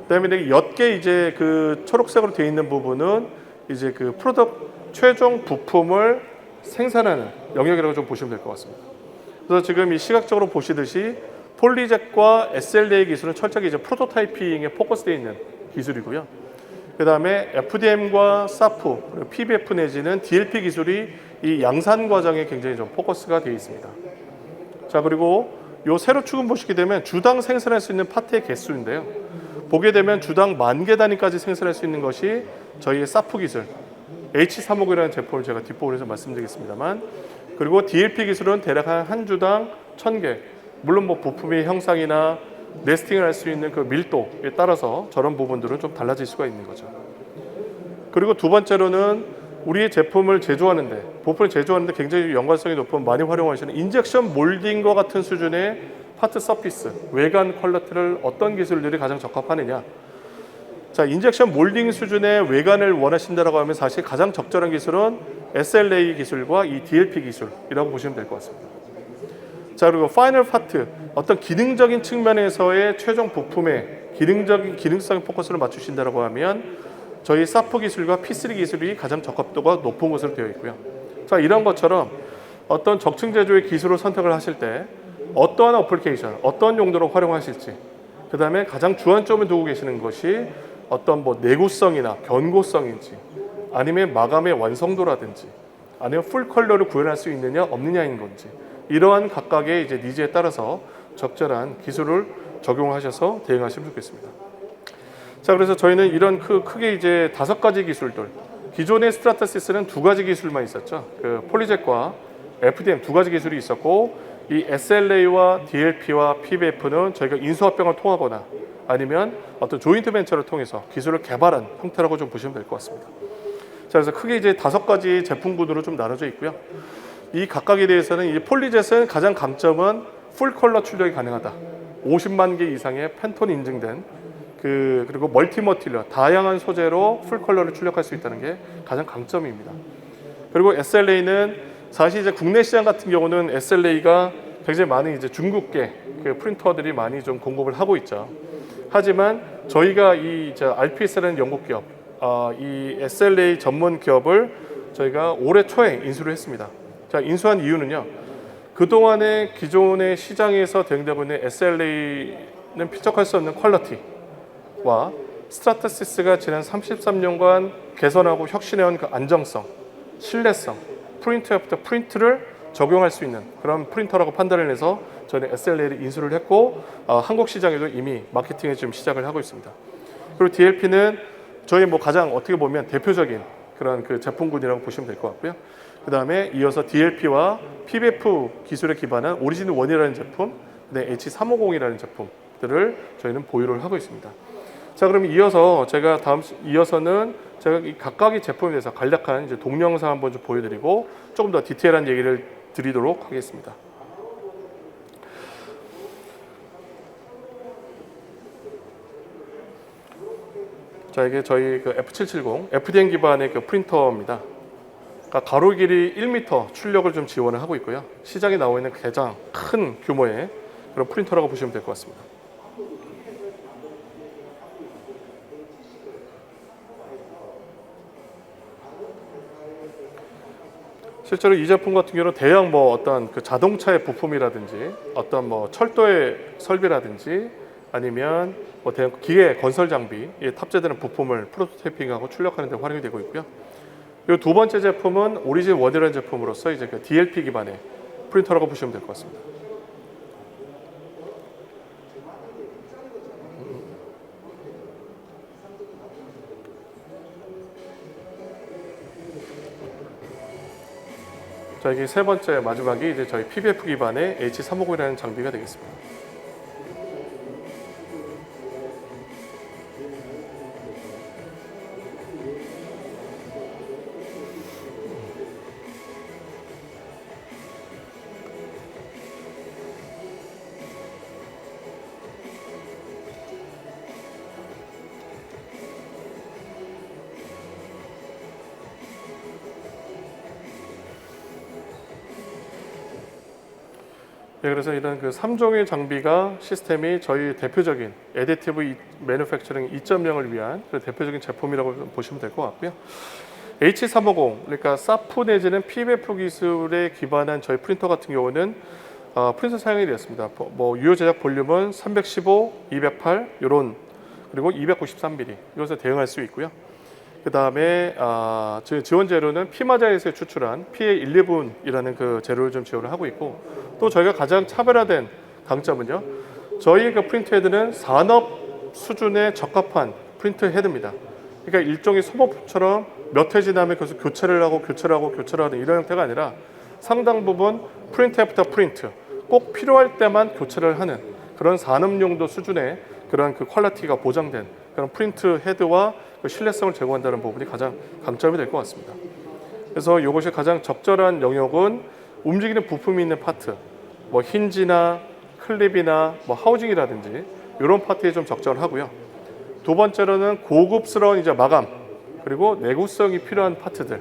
그다음에 옅게 이제 그 초록색으로 되어 있는 부분은 이제 그 최종 부품을 생산하는 영역이라고 좀 보시면 될 것 같습니다. 그래서 지금 이 시각적으로 보시듯이 폴리젯과 SLA 기술은 철저하게 이제 프로토타이핑에 포커스되어 있는 기술이고요. 그 다음에 FDM과 SAF, PBF 내지는 DLP 기술이 이 양산 과정에 굉장히 좀 포커스가 되어 있습니다. 자, 그리고 요 세로 축은 보시게 되면 주당 생산할 수 있는 파트의 개수인데요. 보게 되면 주당 10,000개 단위까지 생산할 수 있는 것이 저희의 SAF 기술, H350이라는 제품을 제가 뒷부분에서 말씀드리겠습니다만, 그리고 DLP 기술은 대략 한 주당 1,000개, 물론 부품의 형상이나 네스팅을 할 수 있는 그 밀도에 따라서 저런 부분들은 좀 달라질 수가 있는 거죠. 그리고 두 번째로는 우리의 제품을 제조하는데, 부품을 제조하는데 굉장히 연관성이 높은, 많이 활용하시는 인젝션 몰딩과 같은 수준의 파트 서피스, 외관 퀄리티를 어떤 기술들이 가장 적합하느냐. 자, 인젝션 몰딩 수준의 외관을 원하신다라고 하면 사실 가장 적절한 기술은 SLA 기술과 이 DLP 기술이라고 보시면 될 것 같습니다. 자, 그리고 파이널 파트, 어떤 기능적인 측면에서의 최종 부품에 기능성 포커스를 맞추신다라고 하면 저희 사프 기술과 P3 기술이 가장 적합도가 높은 것으로 되어 있고요. 자, 이런 것처럼 어떤 적층 제조의 기술을 선택을 하실 때 어떠한 어플리케이션, 어떤 용도로 활용하실지, 그 다음에 가장 주안점을 두고 계시는 것이 어떤 뭐 내구성이나 견고성인지, 아니면 마감의 완성도라든지, 아니면 풀 컬러를 구현할 수 있느냐 없느냐인 건지, 이러한 각각의 이제 니즈에 따라서 적절한 기술을 적용하셔서 대응하시면 좋겠습니다. 자, 그래서 저희는 이런 크게 이제 5가지 기술들, 기존의 스트라타시스는 2가지 기술만 있었죠. 그 폴리젯과 FDM 2가지 기술이 있었고, 이 SLA와 DLP와 PBF는 저희가 인수합병을 통하거나 아니면 어떤 조인트 벤처를 통해서 기술을 개발한 형태라고 좀 보시면 될 것 같습니다. 자, 그래서 크게 이제 5가지 제품군으로 좀 나눠져 있고요. 이 각각에 대해서는 이 폴리젯은 가장 강점은 풀 컬러 출력이 가능하다. 50만 개 이상의 팬톤 인증된 그리고 멀티 머티리얼, 다양한 소재로 풀 컬러를 출력할 수 있다는 게 가장 강점입니다. 그리고 SLA는 사실 이제 국내 시장 같은 경우는 SLA가 굉장히 많은 이제 중국계 그 프린터들이 많이 좀 공급을 하고 있죠. 하지만 저희가 이 RPS라는 영국 기업, 이 SLA 전문 기업을 저희가 올해 초에 인수를 했습니다. 자, 인수한 이유는요. 그동안의 기존의 시장에서 대응되고 있는 SLA는 필적할 수 없는 퀄리티와 스트라타시스가 지난 33년간 개선하고 혁신해온 그 안정성, 신뢰성, 프린트 애프터 프린트를 적용할 수 있는 그런 프린터라고 판단을 해서 저는 SLA를 인수를 했고, 한국 시장에도 이미 마케팅을 좀 시작을 하고 있습니다. 그리고 DLP는 저희 뭐 가장 어떻게 보면 대표적인 그런 그 제품군이라고 보시면 될 것 같고요. 그 다음에 이어서 DLP와 PBF 기술에 기반한 오리진 1이라는 제품, 그다음에 H350이라는 제품들을 저희는 보유를 하고 있습니다. 자, 그럼 이어서 제가 이어서는 제가 이 각각의 제품에 대해서 간략한 이제 동영상 한번 좀 보여드리고 조금 더 디테일한 얘기를 드리도록 하겠습니다. 자, 이게 저희 그 F770 FDM 기반의 그 프린터입니다. 그러니까 가로 길이 1m 출력을 좀 지원을 하고 있고요. 시장에 나와 있는 가장 큰 규모의 그런 프린터라고 보시면 될 것 같습니다. 실제로 이 제품 같은 경우는 대형 뭐 어떤 그 자동차의 부품이라든지 어떤 뭐 철도의 설비라든지 아니면 뭐 대형 기계 건설 장비에 탑재되는 부품을 프로토타이핑하고 출력하는 데 활용이 되고 있고요. 이 두 번째 제품은 오리진 1이라는 제품으로서 이제 그 DLP 기반의 프린터라고 보시면 될 것 같습니다. 자, 이게 세 번째 마지막이 이제 저희 PBF 기반의 H350이라는 장비가 되겠습니다. 네, 그래서 이런 그 3종의 장비가 시스템이 저희 대표적인 애디티브 매뉴팩처링 2.0을 위한 그 대표적인 제품이라고 보시면 될 것 같고요. H350, 그러니까 사프 내지는 PBF 기술에 기반한 저희 프린터 같은 경우는 프린터 사용이 되었습니다. 뭐 유효 제작 볼륨은 315, 208 이런, 그리고 293mm 이것을 대응할 수 있고요. 그 다음에 지원 재료는 피마자에서 추출한 PA11이라는 그 재료를 좀 지원을 하고 있고, 또 저희가 가장 차별화된 강점은요, 저희 그 프린트 헤드는 산업 수준에 적합한 프린트 헤드입니다. 그러니까 일종의 소모품처럼 몇 회 지나면 계속 교체를 하고 하는 이런 형태가 아니라 상당 부분 프린트 애프터 프린트, 꼭 필요할 때만 교체를 하는 그런 산업용도 수준의 그런 그 퀄리티가 보장된 그런 프린트 헤드와 그 신뢰성을 제공한다는 부분이 가장 강점이 될 것 같습니다. 그래서 이것이 가장 적절한 영역은 움직이는 부품이 있는 파트, 뭐 힌지나 클립이나 뭐 하우징이라든지 이런 파트에 좀 적절하고요. 두 번째로는 고급스러운 이제 마감 그리고 내구성이 필요한 파트들.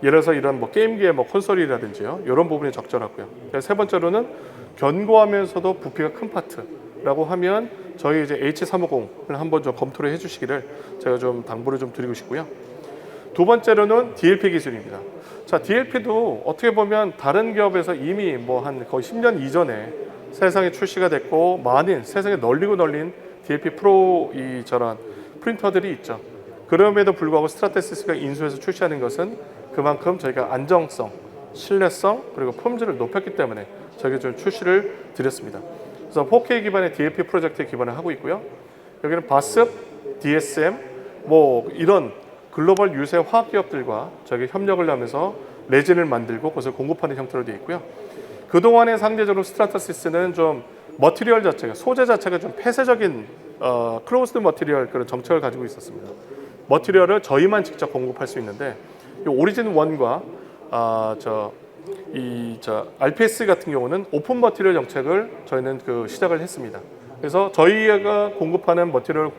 예를 들어서 이런 뭐 게임기의 뭐 콘솔이라든지요. 이런 부분이 적절하고요. 세 번째로는 견고하면서도 부피가 큰 파트라고 하면 저희 이제 H350을 한번 좀 검토를 해주시기를 제가 좀 당부를 좀 드리고 싶고요. 두 번째로는 DLP 기술입니다. 자, DLP도 어떻게 보면 다른 기업에서 이미 뭐 한 거의 10년 이전에 세상에 출시가 됐고 많은 세상에 널리고 널린 DLP 프로 저런 프린터들이 있죠. 그럼에도 불구하고 스트라테시스가 인수해서 출시하는 것은 그만큼 저희가 안정성, 신뢰성 그리고 품질을 높였기 때문에 저희가 좀 출시를 드렸습니다. 그래서 4K 기반의 DLP 프로젝트에 기반을 하고 있고요. 여기는 바습, DSM 뭐 이런 글로벌 유세 화학 기업들과 저희가 협력을 하면서 레진을 만들고 그것을 공급하는 형태로 되어 있고요. 그동안에 상대적으로 스트라타시스는 좀 머티리얼 자체가 소재 자체가 좀 폐쇄적인 클로즈드 머티리얼 그런 정책을 가지고 있었습니다. 머티리얼을 저희만 직접 공급할 수 있는데 이 오리진 1과 RPS 같은 경우는 오픈 머티리얼 정책을 저희는 시작을 했습니다. 그래서 저희가 공급하는 머티리얼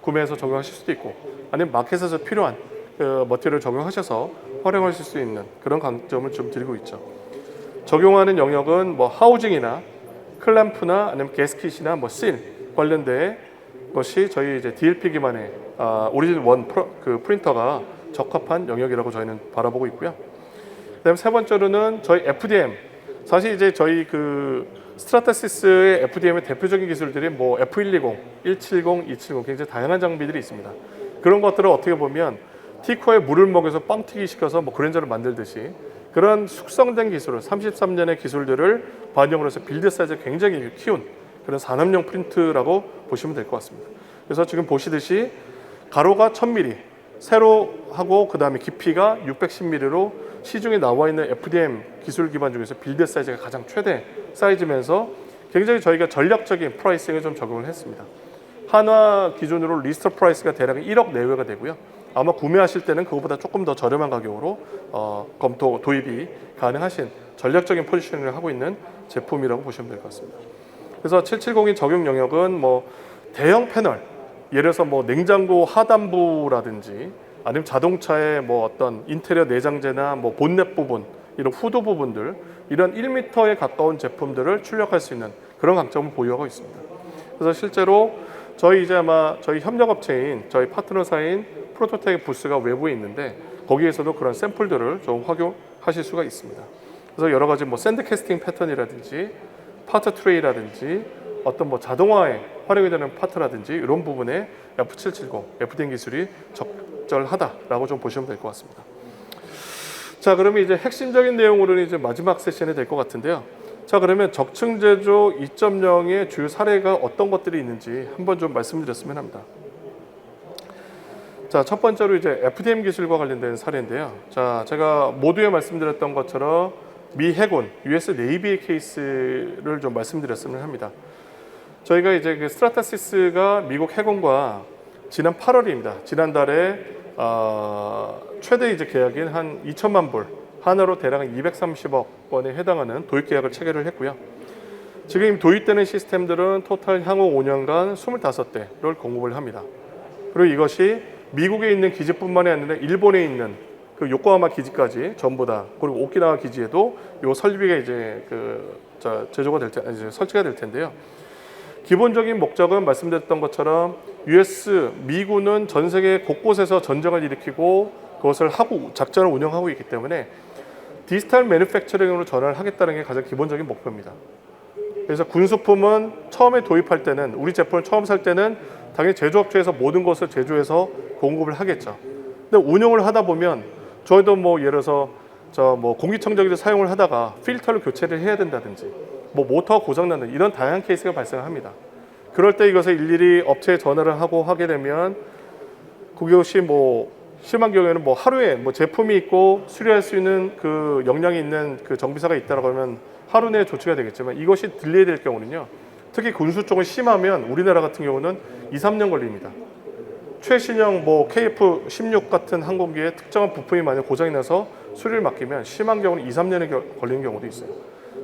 구매해서 적용하실 수도 있고 아니면 마켓에서 필요한 머티리얼을 적용하셔서 활용하실 수 있는 그런 강점을 좀 드리고 있죠. 적용하는 영역은 뭐 하우징이나 클램프나 아니면 게스킷이나 뭐 실 관련된 것이 저희 이제 DLP 기반의 오리진 1 프린터가 적합한 영역이라고 저희는 바라보고 있고요. 그다음에 세 번째로는 저희 FDM. 사실 이제 저희 스트라타시스의 FDM의 대표적인 기술들이 뭐 F120, 170, 270 굉장히 다양한 장비들이 있습니다. 그런 것들을 어떻게 보면 T코어에 물을 먹여서 뻥튀기 시켜서 뭐 그랜저를 만들듯이 그런 숙성된 기술을 33년의 기술들을 반영을 해서 빌드 사이즈를 굉장히 키운 그런 산업용 프린트라고 보시면 될 것 같습니다. 그래서 지금 보시듯이 가로가 1000mm, 세로하고 그 다음에 깊이가 610mm로 시중에 나와 있는 FDM 기술 기반 중에서 빌드 사이즈가 가장 최대 사이즈면서 굉장히 저희가 전략적인 프라이싱을 좀 적용을 했습니다. 한화 기준으로 리스트 프라이스가 대략 1억 내외가 되고요. 아마 구매하실 때는 그것보다 조금 더 저렴한 가격으로 도입이 가능하신 전략적인 포지셔닝을 하고 있는 제품이라고 보시면 될 것 같습니다. 그래서 770의 적용 영역은 뭐 대형 패널, 예를 들어서 뭐 냉장고 하단부라든지 아니면 자동차의 뭐 어떤 인테리어 내장재나 뭐 본넷 부분, 이런 후드 부분들, 이런 1m에 가까운 제품들을 출력할 수 있는 그런 강점을 보유하고 있습니다. 그래서 실제로 저희 이제 아마 저희 협력업체인 저희 파트너사인 프로토텍 부스가 외부에 있는데 거기에서도 그런 샘플들을 좀 활용하실 수가 있습니다. 그래서 여러 가지 뭐 샌드 캐스팅 패턴이라든지 파트 트레이라든지 어떤 뭐 자동화에 활용이 되는 파트라든지 이런 부분에 F770, FDM 기술이 적절하다라고 좀 보시면 될 것 같습니다. 자, 그러면 이제 핵심적인 내용으로는 이제 마지막 세션이 될 것 같은데요. 자, 그러면 적층 제조 2.0의 주요 사례가 어떤 것들이 있는지 한번 좀 말씀드렸으면 합니다. 자, 첫 번째로 이제 FDM 기술과 관련된 사례인데요. 자, 제가 모두에 말씀드렸던 것처럼 미 해군, US 네이비의 케이스를 좀 말씀드렸으면 합니다. 저희가 이제 스트라타시스가 미국 해군과 지난 8월입니다. 지난달에 최대 이제 계약인 한 2천만 불, 하나로 대략 230억 원에 해당하는 도입 계약을 체결을 했고요. 지금 도입되는 시스템들은 토탈 향후 5년간 25대를 공급을 합니다. 그리고 이것이 미국에 있는 기지뿐만이 아니라 일본에 있는 요코하마 기지까지 전부 다, 그리고 오키나와 기지에도 요 설비가 이제 제조가 될 이제 설치가 될 텐데요. 기본적인 목적은 말씀드렸던 것처럼 미군은 전 세계 곳곳에서 전쟁을 일으키고 그것을 하고 작전을 운영하고 있기 때문에 디지털 매니팩처링으로 전환을 하겠다는 게 가장 기본적인 목표입니다. 그래서 군수품은 처음에 도입할 때는 우리 제품을 처음 살 때는 당연히 제조업체에서 모든 것을 제조해서 공급을 하겠죠. 근데 운영을 하다 보면 저희도 뭐 예를 들어서 공기청정기를 사용을 하다가 필터를 교체를 해야 된다든지 뭐 모터가 고장나는 이런 다양한 케이스가 발생합니다. 그럴 때 이것을 일일이 업체에 전화를 하고 하게 되면 그것이 뭐 심한 경우에는 뭐 하루에 뭐 제품이 있고 수리할 수 있는 그 역량이 있는 그 정비사가 있다라고 하면 하루 내에 조치가 되겠지만 이것이 딜레이 될 경우는요. 특히 군수 쪽은 심하면 우리나라 같은 경우는 2, 3년 걸립니다. 최신형 뭐 KF-16 같은 항공기에 특정한 부품이 만약 고장이 나서 수리를 맡기면 심한 경우는 2, 3년이 걸리는 경우도 있어요.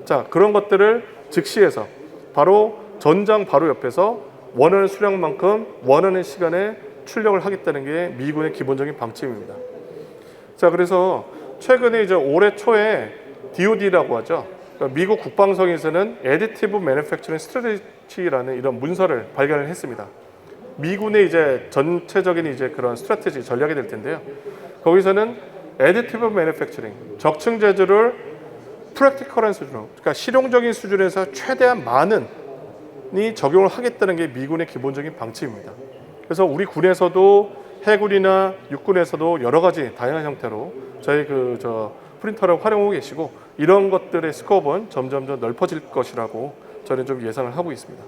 자, 그런 것들을 즉시해서 바로 전장 바로 옆에서 원하는 수량만큼 원하는 시간에 출력을 하겠다는 게 미군의 기본적인 방침입니다. 자, 그래서 최근에 이제 올해 초에 DoD라고 하죠. 그러니까 미국 국방성에서는 Additive Manufacturing Strategy라는 이런 문서를 발견을 했습니다. 미군의 이제 전체적인 이제 그런 스트래티지 전략이 될 텐데요. 거기서는 Additive Manufacturing, 적층 제조를 프랙티컬한 수준으로, 그러니까 실용적인 수준에서 최대한 많은이 적용을 하겠다는 게 미군의 기본적인 방침입니다. 그래서 우리 군에서도 해군이나 육군에서도 여러 가지 다양한 형태로 저희 프린터를 활용하고 계시고 이런 것들의 스코프는 점점 더 넓어질 것이라고 저는 좀 예상을 하고 있습니다.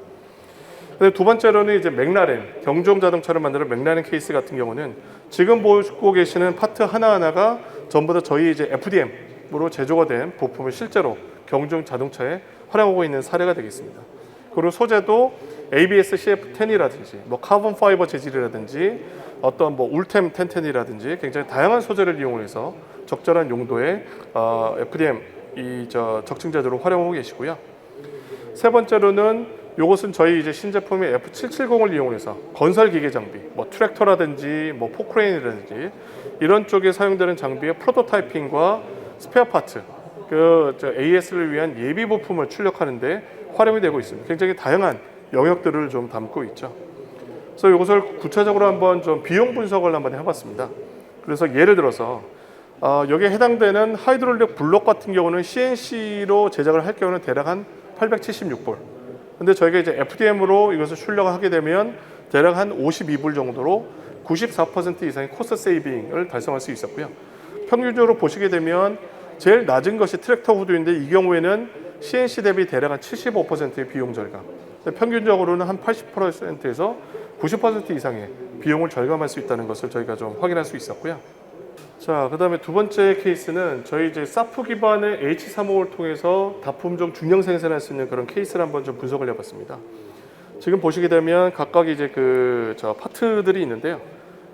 근데 두 번째로는 이제 맥라렌, 경주용 자동차를 만드는 맥라렌 케이스 같은 경우는 지금 보고 계시는 파트 하나하나가 전부 다 저희 이제 FDM으로 제조가 된 부품을 실제로 경주용 자동차에 활용하고 있는 사례가 되겠습니다. 그리고 소재도 ABS CF10이라든지 뭐 카본 파이버 재질이라든지 어떤 뭐 울템 1010이라든지 굉장히 다양한 소재를 이용해서 적절한 용도의 FDM 적층 제조로 활용하고 계시고요. 세 번째로는 이것은 저희 이제 신제품의 F770을 이용해서 건설 기계 장비, 뭐 트랙터라든지 뭐 포크레인이라든지 이런 쪽에 사용되는 장비의 프로토타이핑과 스페어 파트, AS를 위한 예비 부품을 출력하는데 활용이 되고 있습니다. 굉장히 다양한 영역들을 좀 담고 있죠. 그래서 이것을 구체적으로 한번 좀 비용 분석을 한번 해봤습니다. 그래서 예를 들어서 여기에 해당되는 하이드롤릭 블록 같은 경우는 CNC로 제작을 할 경우는 대략 한 876불. 근데 저희가 이제 FDM으로 이것을 출력을 하게 되면 대략 한 52불 정도로 94% 이상의 코스트 세이빙을 달성할 수 있었고요. 평균적으로 보시게 되면 제일 낮은 것이 트랙터 후드인데 이 경우에는 CNC 대비 대략 한 75%의 비용 절감. 평균적으로는 한 80%에서 90% 이상의 비용을 절감할 수 있다는 것을 저희가 좀 확인할 수 있었고요. 자, 그 다음에 두 번째 케이스는 저희 이제 사프 기반의 H355를 통해서 다품종 중량 생산할 수 있는 그런 케이스를 한번 좀 분석을 해봤습니다. 지금 보시게 되면 각각 이제 파트들이 있는데요.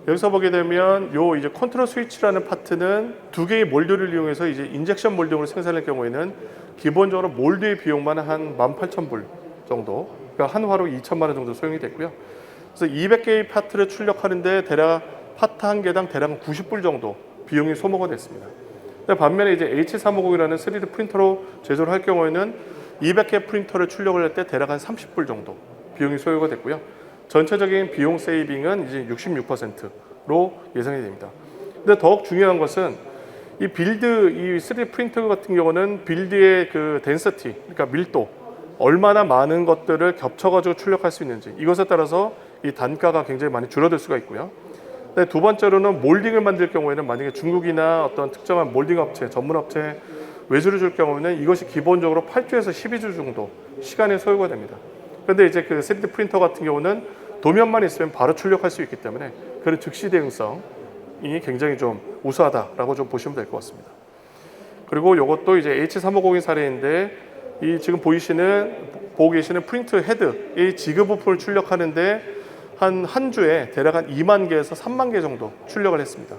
여기서 보게 되면 요 이제 컨트롤 스위치라는 파트는 두 개의 몰드를 이용해서 이제 인젝션 몰딩으로 생산할 경우에는 기본적으로 몰드의 비용만 한 18,000불 정도, 그러니까 한 화로 2천만 원 정도 소용이 됐고요. 그래서 200개의 파트를 출력하는데 대략 파트 한 개당 대략 90불 정도 비용이 소모가 됐습니다. 반면에 이제 H350이라는 3D 프린터로 제조를 할 경우에는 200개 프린터를 출력을 할 때 대략 한 30불 정도 비용이 소요가 됐고요. 전체적인 비용 세이빙은 이제 66%로 예상이 됩니다. 근데 더욱 중요한 것은 이 3D 프린터 같은 경우는 빌드의 그 덴시티, 그러니까 밀도, 얼마나 많은 것들을 겹쳐가지고 출력할 수 있는지 이것에 따라서 이 단가가 굉장히 많이 줄어들 수가 있고요. 두 번째로는 몰딩을 만들 경우에는 만약에 중국이나 어떤 특정한 몰딩 업체, 전문 업체 외주를 줄 경우에는 이것이 기본적으로 8주에서 12주 정도 시간이 소요가 됩니다. 그런데 이제 그 3D 프린터 같은 경우는 도면만 있으면 바로 출력할 수 있기 때문에 그런 즉시 대응성이 굉장히 좀 우수하다라고 좀 보시면 될 것 같습니다. 그리고 이것도 이제 H350의 사례인데 이 지금 보고 계시는 프린트 헤드, 이 지그 부품을 출력하는데 한 주에 대략 한 2만 개에서 3만 개 정도 출력을 했습니다.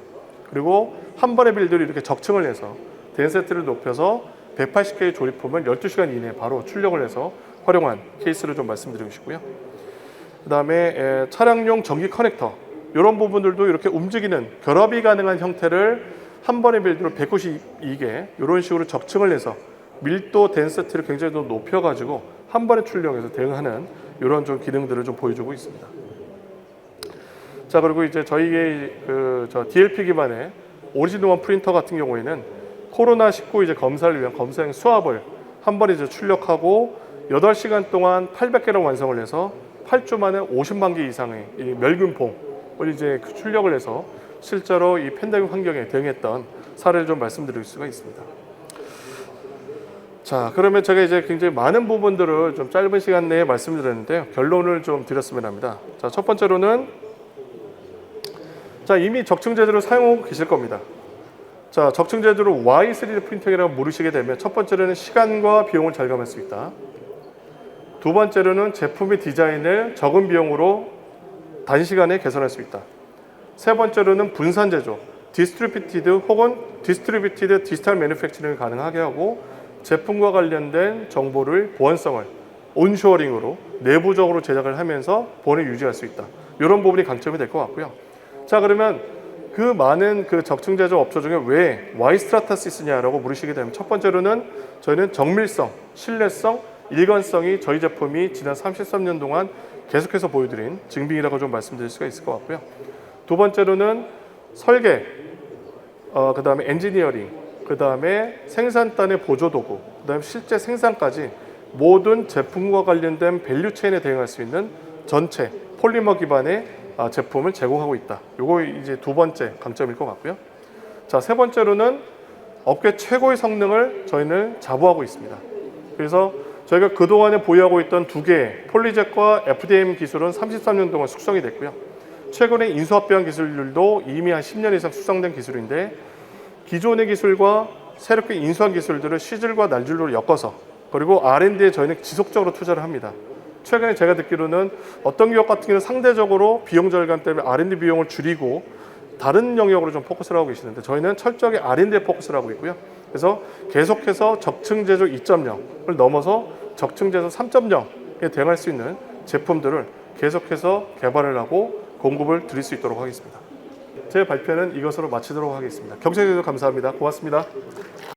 그리고 한 번의 빌드를 이렇게 적층을 해서 덴시티를 높여서 180개의 조립품을 12시간 이내에 바로 출력을 해서 활용한 케이스를 좀 말씀드리고 싶고요. 그 다음에 차량용 전기 커넥터, 이런 부분들도 이렇게 움직이는 결합이 가능한 형태를 한 번의 빌드로 192개 이런 식으로 적층을 해서 밀도 덴시티를 굉장히 좀 높여가지고 한 번에 출력해서 대응하는 이런 좀 기능들을 좀 보여주고 있습니다. 자, 그리고 이제 저희의 DLP 기반의 오리지널 프린터 같은 경우에는 코로나19 이제 검사를 위한 검사용 수압을 한 번에 이제 출력하고 8시간 동안 800개를 완성을 해서 8주 만에 50만 개 이상의 이 멸균봉을 이제 출력을 해서 실제로 이 팬데믹 환경에 대응했던 사례를 좀 말씀드릴 수가 있습니다. 자, 그러면 제가 이제 굉장히 많은 부분들을 좀 짧은 시간 내에 말씀드렸는데요. 결론을 좀 드렸으면 합니다. 자, 첫 번째로는 이미 적층 제조를 사용하고 계실 겁니다. 자, 적층 제조를 Y3D 프린팅이라고 모르시게 되면 첫 번째로는 시간과 비용을 절감할 수 있다. 두 번째로는 제품의 디자인을 적은 비용으로 단시간에 개선할 수 있다. 세 번째로는 분산 제조, 디스트리뷰티드 혹은 디스트리뷰티드 디지털 매니팩처링을 가능하게 하고 제품과 관련된 정보를 보안성을 온쇼어링으로 내부적으로 제작을 하면서 보안을 유지할 수 있다. 이런 부분이 강점이 될 것 같고요. 자, 그러면 그 많은 그 적층 제조 업체 중에 왜 Y스트라타스 쓰냐라고 물으시게 되면 첫 번째로는 저희는 정밀성, 신뢰성, 일관성이 저희 제품이 지난 33년 동안 계속해서 보여드린 증빙이라고 좀 말씀드릴 수가 있을 것 같고요. 두 번째로는 설계, 그 다음에 엔지니어링, 그 다음에 생산단의 보조도구, 그 다음에 실제 생산까지 모든 제품과 관련된 밸류체인에 대응할 수 있는 전체 폴리머 기반의 제품을 제공하고 있다. 요거 이제 두 번째 강점일 것 같고요. 자, 세 번째로는 업계 최고의 성능을 저희는 자부하고 있습니다. 그래서 저희가 그동안에 보유하고 있던 두 개의 폴리젯과 FDM 기술은 33년 동안 숙성이 됐고요. 최근에 인수합병 기술들도 이미 한 10년 이상 숙성된 기술인데 기존의 기술과 새롭게 인수한 기술들을 시즐과 날줄로 엮어서 그리고 R&D에 저희는 지속적으로 투자를 합니다. 최근에 제가 듣기로는 어떤 기업 같은 경우는 상대적으로 비용 절감 때문에 R&D 비용을 줄이고 다른 영역으로 좀 포커스를 하고 계시는데 저희는 철저하게 R&D에 포커스를 하고 있고요. 그래서 계속해서 적층 제조 2.0을 넘어서 적층 제조 3.0에 대응할 수 있는 제품들을 계속해서 개발을 하고 공급을 드릴 수 있도록 하겠습니다. 제 발표는 이것으로 마치도록 하겠습니다. 경청해 주셔서 감사합니다. 고맙습니다.